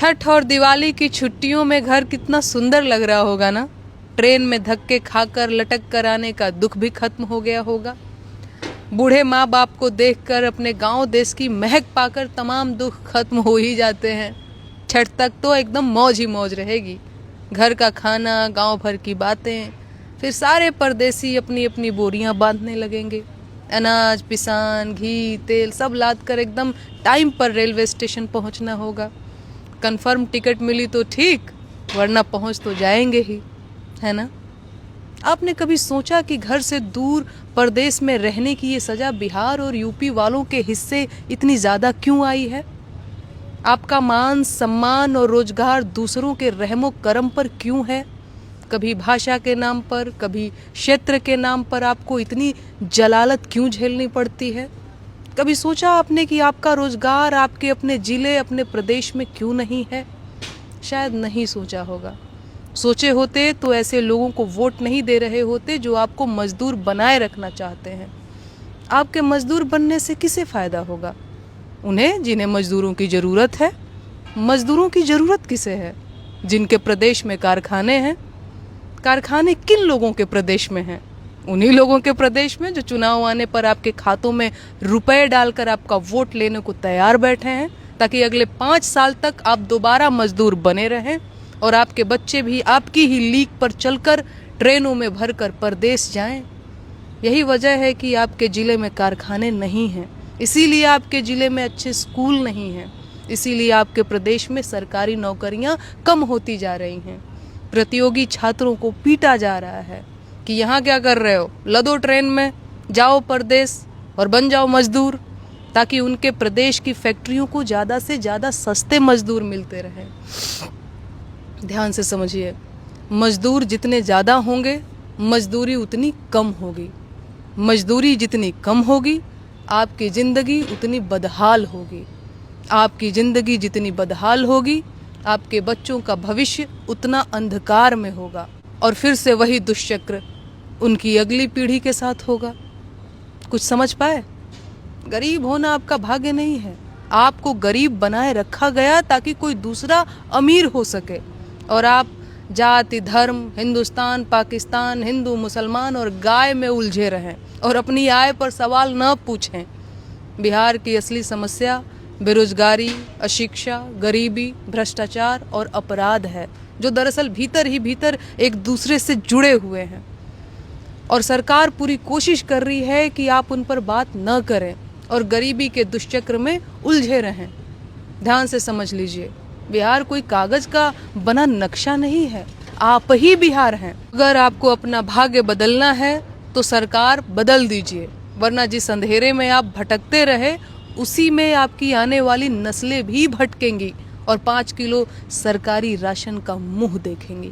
छठ और दिवाली की छुट्टियों में घर कितना सुंदर लग रहा होगा ना। ट्रेन में धक्के खाकर लटक कर आने का दुख भी खत्म हो गया होगा। बूढ़े माँ बाप को देखकर अपने गांव देश की महक पाकर तमाम दुख खत्म हो ही जाते हैं। छठ तक तो एकदम मौज ही मौज रहेगी। घर का खाना, गांव भर की बातें, फिर सारे परदेसी अपनी अपनी बोरियां बांधने लगेंगे। अनाज, पिसान, घी, तेल सब लाद कर एकदम टाइम पर रेलवे स्टेशन पहुंचना होगा। कंफर्म टिकट मिली तो ठीक, वरना पहुंच तो जाएंगे ही, है ना। आपने कभी सोचा कि घर से दूर परदेश में रहने की ये सजा बिहार और यूपी वालों के हिस्से इतनी ज़्यादा क्यों आई है? आपका मान सम्मान और रोजगार दूसरों के रहमो करम पर क्यों है? कभी भाषा के नाम पर, कभी क्षेत्र के नाम पर आपको इतनी जलालत क्यों झेलनी पड़ती है? कभी सोचा आपने कि आपका रोजगार आपके अपने जिले, अपने प्रदेश में क्यों नहीं है? शायद नहीं सोचा होगा। सोचे होते तो ऐसे लोगों को वोट नहीं दे रहे होते जो आपको मजदूर बनाए रखना चाहते हैं। आपके मजदूर बनने से किसे फायदा होगा? उन्हें जिन्हें मजदूरों की जरूरत है। मजदूरों की जरूरत किसे है? जिनके प्रदेश में कारखाने हैं। कारखाने किन लोगों के प्रदेश में हैं? उन्हीं लोगों के प्रदेश में जो चुनाव आने पर आपके खातों में रुपए डालकर आपका वोट लेने को तैयार बैठे हैं, ताकि अगले 5 साल तक आप दोबारा मजदूर बने रहें और आपके बच्चे भी आपकी ही लीक पर चलकर ट्रेनों में भरकर परदेश जाएं। यही वजह है कि आपके ज़िले में कारखाने नहीं हैं, इसीलिए आपके ज़िले में अच्छे स्कूल नहीं हैं, इसीलिए आपके प्रदेश में सरकारी नौकरियां कम होती जा रही हैं। प्रतियोगी छात्रों को पीटा जा रहा है कि यहाँ क्या कर रहे हो, लदो ट्रेन में, जाओ परदेश और बन जाओ मजदूर, ताकि उनके प्रदेश की फैक्ट्रियों को ज़्यादा से ज़्यादा सस्ते मजदूर मिलते रहें। ध्यान से समझिए, मजदूर जितने ज़्यादा होंगे मजदूरी उतनी कम होगी। मजदूरी जितनी कम होगी आपकी ज़िंदगी उतनी बदहाल होगी। आपकी ज़िंदगी जितनी बदहाल होगी आपके बच्चों का भविष्य उतना अंधकार में होगा और फिर से वही दुष्चक्र उनकी अगली पीढ़ी के साथ होगा। कुछ समझ पाए? गरीब होना आपका भाग्य नहीं है। आपको गरीब बनाए रखा गया ताकि कोई दूसरा अमीर हो सके और आप जाति, धर्म, हिंदुस्तान, पाकिस्तान, हिंदू, मुसलमान और गाय में उलझे रहें और अपनी आय पर सवाल न पूछें। बिहार की असली समस्या बेरोजगारी, अशिक्षा, गरीबी, भ्रष्टाचार और अपराध है, जो दरअसल भीतर ही भीतर एक दूसरे से जुड़े हुए हैं। और सरकार पूरी कोशिश कर रही है कि आप उन पर बात न करें और गरीबी के दुष्चक्र में उलझे रहें। ध्यान से समझ लीजिए, बिहार कोई कागज का बना नक्शा नहीं है, आप ही बिहार हैं। अगर आपको अपना भाग्य बदलना है तो सरकार बदल दीजिए, वरना जिस अंधेरे में आप भटकते रहे उसी में आपकी आने वाली नस्लें भी भटकेंगी और 5 किलो सरकारी राशन का मुंह देखेंगी।